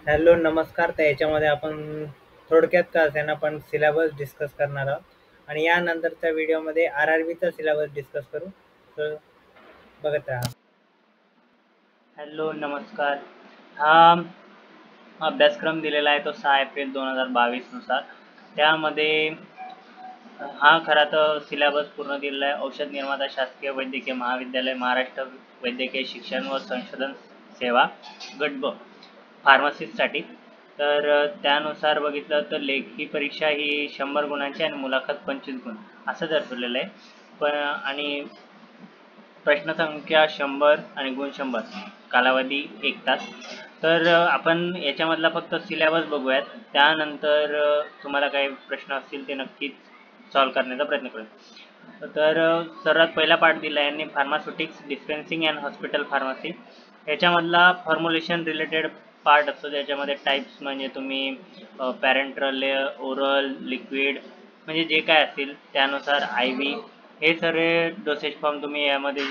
Hello नमस्कार. तर याच्यामध्ये आपण थोडक्यात का असेना पण सिलेबस डिस्कस करणार आहोत आणि यानंतरच्या व्हिडिओमध्ये RRBचा सिलेबस डिस्कस करू. तर बघत राहा. हॅलो नमस्कार. हा अभ्यासक्रम दिलेला आहे तो 6 एप्रिल 2022 नुसार. त्यामध्ये हा खरा तर सिलेबस पूर्ण दिलेला आहे. औषध निर्माता शासकीय वैद्यकीय महाविद्यालय, महाराष्ट्र वैद्यकीय शिक्षण व संशोधन सेवा, गट ब, फार्मसिस्टसाठी. तर त्यानुसार बघितलं तर लेखी परीक्षा ही 100 गुणांची आणि मुलाखत 25 गुण असं दर्शवलेलं आहे. पण आणि प्रश्नसंख्या 100 आणि गुण 100, कालावधी 1 तास. तर आपण याच्यामधला फक्त सिलेबस बघूयात. त्यानंतर तुम्हाला काही प्रश्न असतील ते नक्कीच सॉल्व करण्याचा प्रयत्न करूया. तर सर्वात पहिला पार्ट दिला आहे यांनी, pharmaceutics dispensing and hospital pharmacy. याच्यामधला फॉर्म्युलेशन रिलेटेड पार्ट असतो. त्याच्यामध्ये टाईप्स म्हणजे तुम्ही पॅरेंट्रल, ओरल, लिक्विड म्हणजे जे काय असतील त्यानुसार IV हे सर्व डोसेज फॉर्म तुम्ही यामध्ये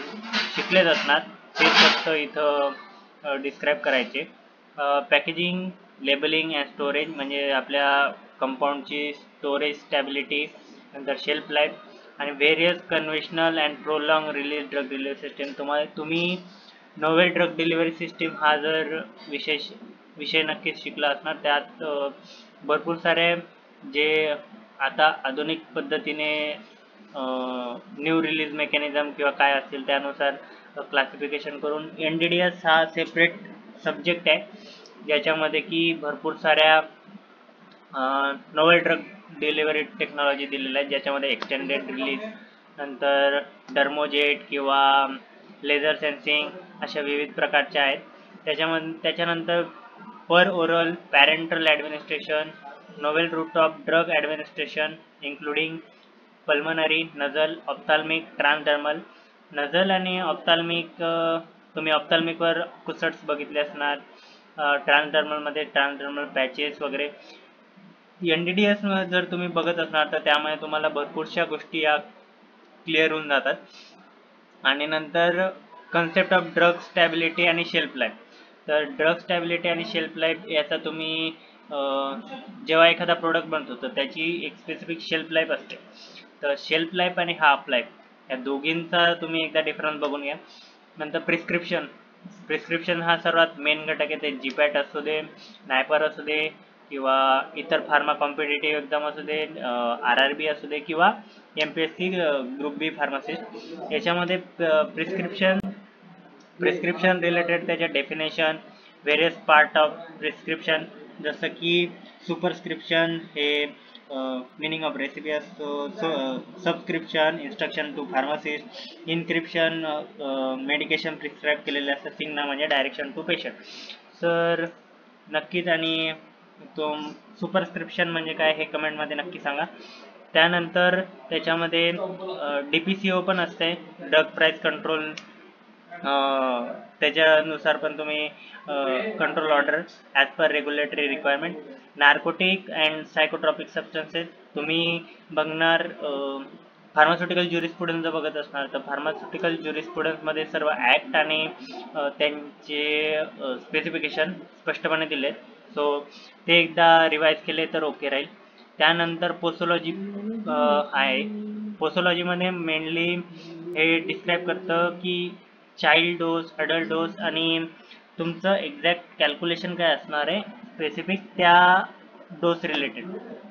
शिकलेच असणार. ते फक्त इथं डिस्क्राईब करायचे. पॅकेजिंग, लेबलिंग अँड स्टोरेज म्हणजे आपल्या कंपाऊंडची स्टोरेज स्टॅबिलिटी, नंतर शेल्फ लाईफ आणि various conventional and prolong release drug delivery system. तुम्ही नोवेल ड्रग डिलिव्हरी सिस्टीम हा जर विषय नक्कीच शिकला असणार. त्यात भरपूर सारे जे आता आधुनिक पद्धतीने न्यू रिलीज मेकॅनिझम किंवा काय असतील त्यानुसार क्लासिफिकेशन करून NDDS हा सेपरेट सब्जेक्ट आहे, ज्याच्यामध्ये की भरपूर साऱ्या नोवेल ड्रग डिलिव्हरी टेक्नॉलॉजी दिलेल्या आहेत, ज्याच्यामध्ये एक्सटेंडेड रिलीज, नंतर डर्मोजेट किंवा लेझर सेन्सिंग अशा विविध प्रकारच्या आहेत. त्याच्यानंतर per oral, parenteral administration, novel route of drug administration including pulmonary, nasal, ophthalmic, transdermal. Nasal आणि ऑप्थाल्मिक, तुम्ही ऑप्थाल्मिकवर कुसट्स बघितले असणार. ट्रान्सडर्मलमध्ये ट्रान्सडर्मल पॅचेस वगैरे. NDDS जर तुम्ही बघत असणार तर त्यामुळे तुम्हाला भरपूरशा गोष्टी या क्लिअर होऊन जातात. आणि नंतर कन्सेप्ट ऑफ ड्रग स्टॅबिलिटी आणि शेल्फ लाईफ. तर ड्रग स्टॅबिलिटी आणि शेल्फ लाईफ याचा तुम्ही जेव्हा एखादा प्रोडक्ट बनतो तर त्याची एक स्पेसिफिक शेल्फ लाईफ असते. तर शेल्फ लाईफ आणि हाफ लाईफ या दोघींचा तुम्ही एकदा डिफरन्स बघून घ्या. नंतर प्रिस्क्रिप्शन हा सर्वात मेन घटक आहे. ते GPAT असू दे, नायपर असू दे किंवा इतर फार्मा कॉम्पिटेटिव्ह एक्झाम असू दे, RRB असू दे किंवा MPSC ग्रुप बी फार्मासिस्ट. याच्यामध्ये प्रिस्क्रिप्शन रिलेटेड त्याच्या definition, various part of prescription, जसं की सुपरस्क्रिप्शन हे मिनिंग ऑफ रेसिपी असतो, subscription instruction to pharmacist, inscription medication prescribe केलेले असतं, सिग्ना म्हणजे डायरेक्शन टू पेशंट. तर नक्कीच. आणि तो सुपरस्क्रिप्शन म्हणजे काय हे कमेंटमध्ये नक्की सांगा. त्यानंतर त्याच्यामध्ये DPCO पण असते, ड्रग प्राईस कंट्रोल. त्याच्यानुसार पण तुम्ही control order as per regulatory requirement. Narcotic and psychotropic substances तुम्ही बघणार. फार्मास्युटिकल ज्युरिस्प्रुडन्स जर बघत असणार तर फार्मास्युटिकल ज्युरिस्प्रुडन्समध्ये सर्व ॲक्ट आणि त्यांचे स्पेसिफिकेशन स्पष्टपणे दिलेत. सो ते एकदा रिवाईज केले तर ओके राहील. त्यानंतर पोसोलॉजी आहे. पोसोलॉजीमध्ये मेनली हे डिस्क्राईब करतं की चाइल्ड डोस, अडल्ट डोस आणि तुमचं एक्झॅक्ट कॅल्क्युलेशन काय असणार आहे स्पेसिफिक त्या डोस रिलेटेड.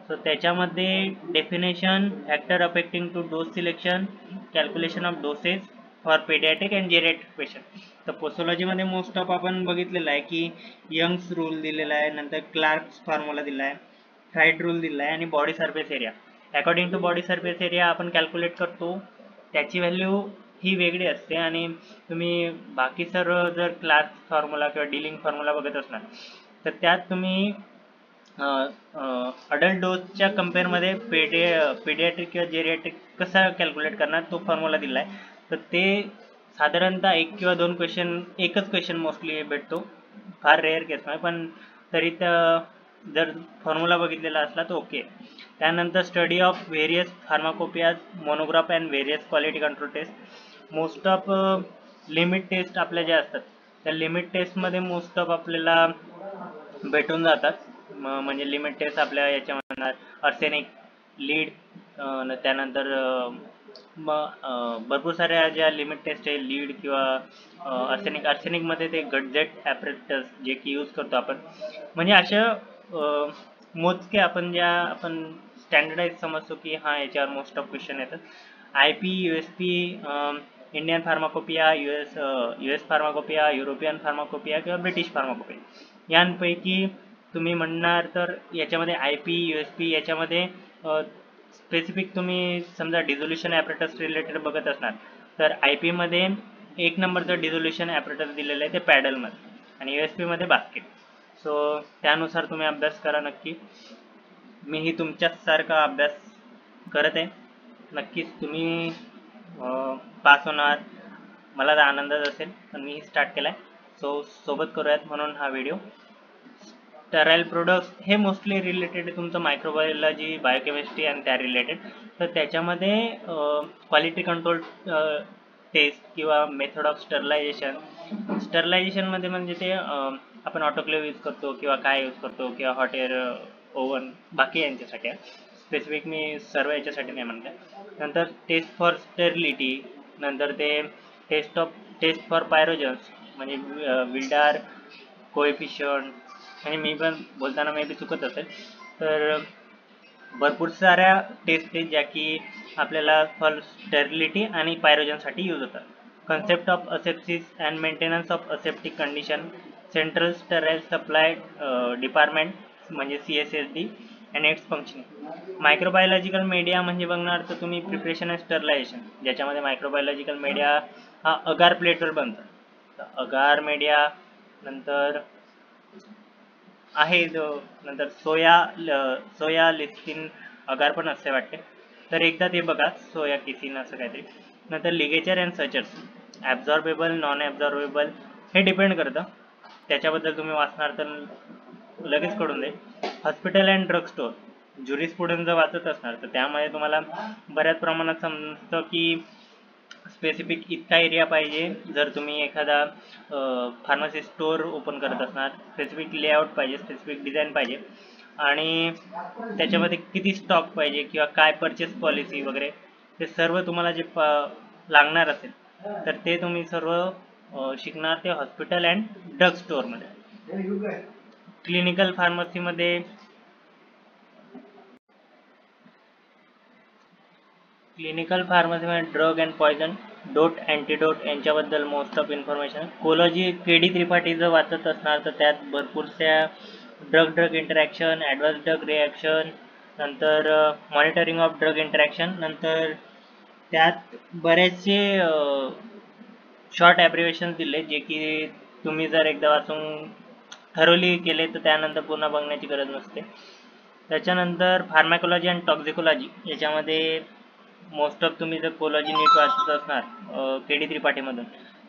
सो त्याच्यामध्ये definition, factor affecting to dose selection, calculation of doses for paediatric and geriatric patient. तर पोसोलॉजीमध्ये मोस्ट ऑफ आपण बघितलेलं आहे की यंग्स रूल दिलेला आहे, नंतर क्लार्क्स फॉर्म्युला दिला आहे, फ्राईड रूल दिला आहे आणि body surface area. According to body surface area आपण कॅल्क्युलेट करतो, त्याची व्हॅल्यू ही वेगळी असते. आणि तुम्ही बाकी सर्व जर क्लार्क्स फॉर्म्युला किंवा डिलिंग फॉर्म्युला बघत असणार तर त्यात तुम्ही अडल्ट डोसच्या कम्पेअरमध्ये पेडियाट्रिक किंवा जेरियाट्रिक कसा कॅल्क्युलेट करणार तो फॉर्म्युला दिला आहे. तर ते साधारणतः 1 किंवा 2 क्वेश्चन, एकच क्वेश्चन मोस्टली भेटतो, फार रेअर केसमध्ये, पण तरी त्या जर फॉर्म्युला बघितलेला असला तर ओके. त्यानंतर study of various pharmacopoeias, monograph and various quality control test. Most of limit test आपल्या ज्या असतात त्या लिमिट टेस्टमध्ये मोस्ट ऑफ आपल्याला भेटून जातात. म्हणजे लिमिट टेस्ट आपल्या याच्यामध्ये आर्सेनिक, लीड, त्यानंतर भरपूर साऱ्या ज्या लिमिट टेस्ट आहे, लीड किंवा आर्सेनिकमध्ये ते गटजेट ॲपरेटस जे की यूज करतो आपण. म्हणजे अशा मोजके आपण स्टँडर्डाइज समजतो की हां याच्यावर मोस्ट ऑफ क्वेश्चन येतात. IP, USP, Indian pharmacopoeia, US pharmacopoeia, European pharmacopoeia किंवा ब्रिटिश फार्माकोपिया यांपैकी तुम्ही म्हणणार तर याच्यामध्ये IP, USP याच्यामध्ये स्पेसिफिक तुम्ही समजा डिझोल्युशन ॲपरेटस रिलेटेड बघत असणार तर IP मध्ये 1 नंबरचं डिझोल्युशन ॲपरेटस दिलेलं आहे ते पॅडलमध्ये आणि USP मध्ये बास्केट. सो त्यानुसार तुम्ही अभ्यास करा नक्की. मीही तुमच्यासारखा अभ्यास करत आहे. नक्कीच तुम्ही पास होणार, मला तर आनंदच असेल. पण मीही स्टार्ट केला आहे, सो सोबत करूयात म्हणून हा व्हिडिओ. स्टराईल प्रोडक्ट्स हे मोस्टली रिलेटेड आहे तुमचं मायक्रोबायोलॉजी, बायोकेमिस्ट्री आणि त्या रिलेटेड. तर त्याच्यामध्ये क्वालिटी कंट्रोल टेस्ट किंवा मेथड ऑफ स्टरलायझेशनमध्ये म्हणजे ते आपण ऑटोक्लेव्ह यूज करतो किंवा काय यूज करतो किंवा हॉट एअर ओव्हन बाकी यांच्यासाठी आहे. स्पेसिफिक मी सर्व याच्यासाठी नाही म्हणते. नंतर टेस्ट फॉर स्टेरिलिटी, नंतर ते टेस्ट फॉर पायरोजन्स म्हणजे विल्डार कोएफिशियंट, म्हणजे मी पण बोलताना मे बी चुकत असेल. तर भरपूर साऱ्या टेस्ट आहेत ज्या की आपल्याला फॉर स्टेरिलिटी आणि पायरोजनसाठी यूज होतात. Concept of asepsis and maintenance of aseptic condition, central sterile supply department म्हणजे CSSD and its functioning. Microbiological media म्हणजे बघणार तर तुम्ही प्रिपरेशन अँड स्टरलायझेशन, ज्याच्यामध्ये मायक्रोबायोलॉजिकल मीडिया हा अगार प्लेटवर बनतो. तर अगार मीडिया नंतर आहे जो नंतर सोया लिस्टिन अगार पण असते वाटते. तर एकदा ते बघा, सोया किसिन असं काहीतरी. नंतर लिगेचर अँड सचर्स, ॲब्झॉर्बेबल, नॉन ॲब्झॉर्बेबल हे डिपेंड करतं. त्याच्याबद्दल तुम्ही वाचणार तर लगेच कळून जाईल. हॉस्पिटल अँड ड्रग स्टोअर, ज्युरिस्प्रुडन्स जर वाचत असणार तर त्यामध्ये तुम्हाला बऱ्याच प्रमाणात समजतं की स्पेसिफिक इतका एरिया पाहिजे. जर तुम्ही एखादा फार्मसी स्टोअर ओपन करत असणार, स्पेसिफिक लेआउट पाहिजे, स्पेसिफिक डिझाईन पाहिजे आणि त्याच्यामध्ये किती स्टॉक पाहिजे किंवा काय परचेस पॉलिसी वगैरे ते सर्व तुम्हाला जे लागणार असेल तर ते तुम्ही सर्व शिकणार ते हॉस्पिटल अँड ड्रग स्टोअरमध्ये. क्लिनिकल फार्मसीमध्ये drug and poison, dote, antidote यांच्याबद्दल मोस्ट ऑफ इन्फॉर्मेशन. कोलॉजी KD त्रिपाठी जर वाचत असणार तर त्यात भरपूरशा drug interaction, advance drug reaction, नंतर मॉनिटरिंग ऑफ ड्रग इंटरॅक्शन, नंतर त्यात बरेचसे शॉर्ट ॲब्रिव्हेशन दिले जे की तुम्ही जर एकदा वाचून ठरवली केले तर त्यानंतर पुन्हा बघण्याची गरज नसते. त्याच्यानंतर फार्मॅकोलॉजी अँड टॉक्झिकोलॉजी याच्यामध्ये मोस्ट ऑफ तुम्ही जर कोलॉजी नीट वाचत असणार KD त्रिपाठीमधून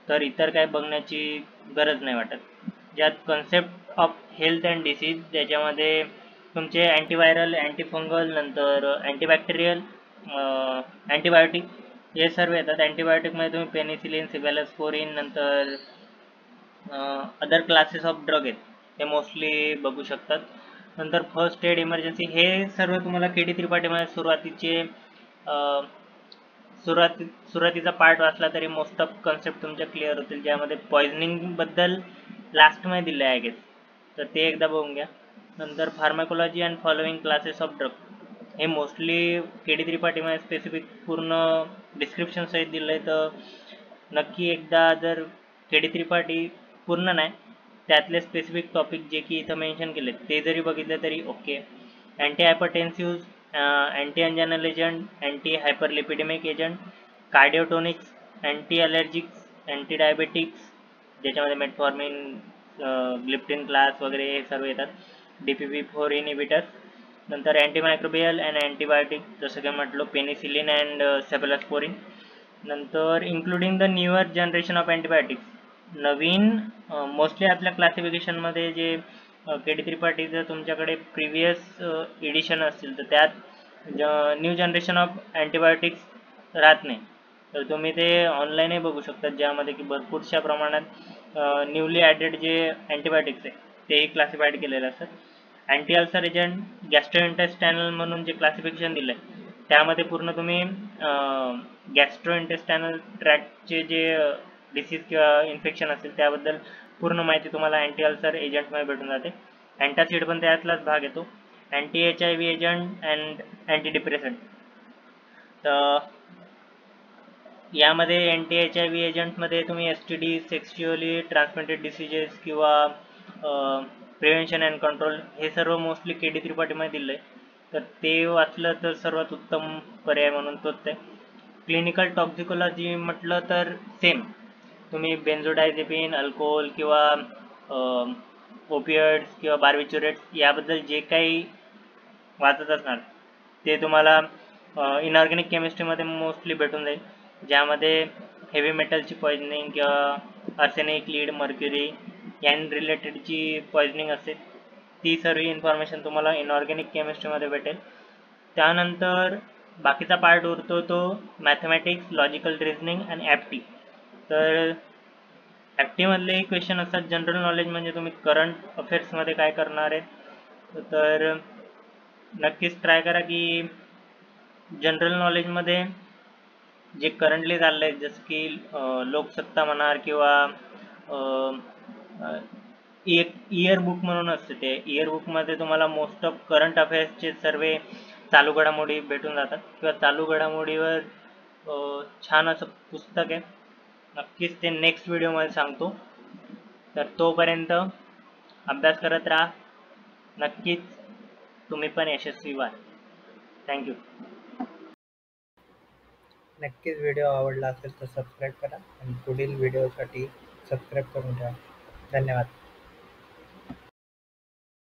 तर इतर काय बघण्याची गरज नाही वाटत. ज्यात concept of health and disease ज्याच्यामध्ये तुमचे अँटीव्हायरल, अँटीफंगल, नंतर अँटीबॅक्टेरियल, अँटीबायोटिक हे सर्व येतात. अँटीबायोटिकमध्ये तुम्ही पेनिसिलिन, सिफॅलोस्पोरिन, नंतर अदर क्लासेस ऑफ ड्रग आहेत ते मोस्टली बघू शकतात. नंतर फर्स्ट एड इमर्जन्सी हे सर्व तुम्हाला KD त्रिपाठीमध्ये सुरुवातीचा पार्ट वाचला तरी मोस्ट ऑफ कन्सेप्ट तुमच्या क्लिअर होतील. ज्यामध्ये पॉयझनिंगबद्दल लास्टमध्ये दिलं आहे गेस, तर ते एकदा बघून घ्या. नंतर pharmacology and following classes of drug हे मोस्टली KD त्रिपाठीमध्ये स्पेसिफिक पूर्ण डिस्क्रिप्शन सहित दिलं आहे. तर नक्की एकदा जर KD त्रिपाठी पूर्ण नाही त्यातले स्पेसिफिक टॉपिक जे की इथं मेन्शन केले ते जरी बघितले तरी okay. Anti hypertensive, anti anginal agent, anti hyperlipidemic agent, cardiotonics, anti allergics, anti diabetics ज्याच्यामध्ये मेटफॉर्मिन, ग्लिप्टिन क्लास वगैरे हे सर्व येतात. DPP-4 इनिबिटर्स, नंतर अँटीमायक्रोबियल अँड अँटीबायोटिक जसं काही म्हटलं पेनिसिलिन अँड सेफॅलोस्पोरिन. नंतर including the newer generation of antibiotics, Naveen mostly आपल्या क्लासिफिकेशनमध्ये जे KD त्रिपाठी जर तुमच्याकडे प्रिव्हियस एडिशन असतील तर त्यात न्यू जनरेशन ऑफ अँटीबायोटिक्स राहत नाही. तर तुम्ही ते ऑनलाईनही बघू शकता ज्यामध्ये की भरपूरशा प्रमाणात न्यूली ॲडेड जे अँटीबायोटिक्स आहे तेही क्लासिफाईड केलेलं असतं. अँटी अल्सर एजंट गॅस्ट्रोइंटेस्टायनल म्हणून जे क्लासिफिकेशन दिलं आहे त्यामध्ये पूर्ण तुम्ही गॅस्ट्रोइंटेस्टायनल ट्रॅकचे जे डिसीज किंवा इन्फेक्शन असेल त्याबद्दल पूर्ण माहिती तुम्हाला अँटी अल्सर एजंटमध्ये भेटून जाते. अँटासिड पण त्यातलाच भाग येतो. Anti HIV agent and anti depressant. तर यामध्ये anti-HIV एजंटमध्ये तुम्ही STD, सेक्शुअली ट्रान्समिटेड डिसीजेस किंवा प्रिव्हेन्शन अँड कंट्रोल हे सर्व मोस्टली KD त्रिपाठीमध्ये दिलं आहे. तर ते वाचलं तर सर्वात उत्तम पर्याय म्हणून तोच आहे. क्लिनिकल टॉक्झिकोलॉजी म्हटलं तर सेम तुम्ही बेन्झोडायझेपिन, अल्कोहोल किंवा ओपियड्स किंवा बार्बिच्युरेट्स याबद्दल जे काही वाचत असणार ते तुम्हाला इनऑर्गॅनिक केमिस्ट्रीमध्ये मोस्टली भेटून जाईल, ज्यामध्ये हेवी मेटलची पॉइझनिंग किंवा आर्सेनिक, लीड, मर्क्युरी यां रिलेटेडची पॉइझनिंग असते. ती सर्व इन्फॉर्मेशन तुम्हाला इनऑर्गॅनिक केमिस्ट्रीमध्ये भेटेल. त्यानंतर बाकीचा पार्ट उरतो तो मॅथमॅटिक्स, लॉजिकल रिझनिंग आणि ॲप्टी. तर ॲप्टीमधले क्वेश्चन असतात जनरल नॉलेज, म्हणजे तुम्ही करंट अफेअर्समध्ये काय करणार आहे. तर नक्कीच ट्राय करा की जनरल नॉलेजमध्ये जे करंटली चाललं आहे जसं की लोकसत्ता म्हणा किंवा इयर बुक म्हणून असते, ते इयर बुकमध्ये तुम्हाला मोस्ट ऑफ करंट अफेअर्सचे सर्व चालू घडामोडी भेटून जातात किंवा चालू घडामोडीवर छान असं पुस्तक आहे. नक्कीच ते नेक्स्ट व्हिडिओमध्ये सांगतो. तर तोपर्यंत अभ्यास करत राहा. नक्कीच तुम्ही पण यशस्वी व्हाल. थँक्यू. नक्कीच व्हिडिओ आवडला असेल तर सबस्क्राईब करा आणि पुढील व्हिडिओसाठी सबस्क्राईब करून ठेवा. धन्यवाद.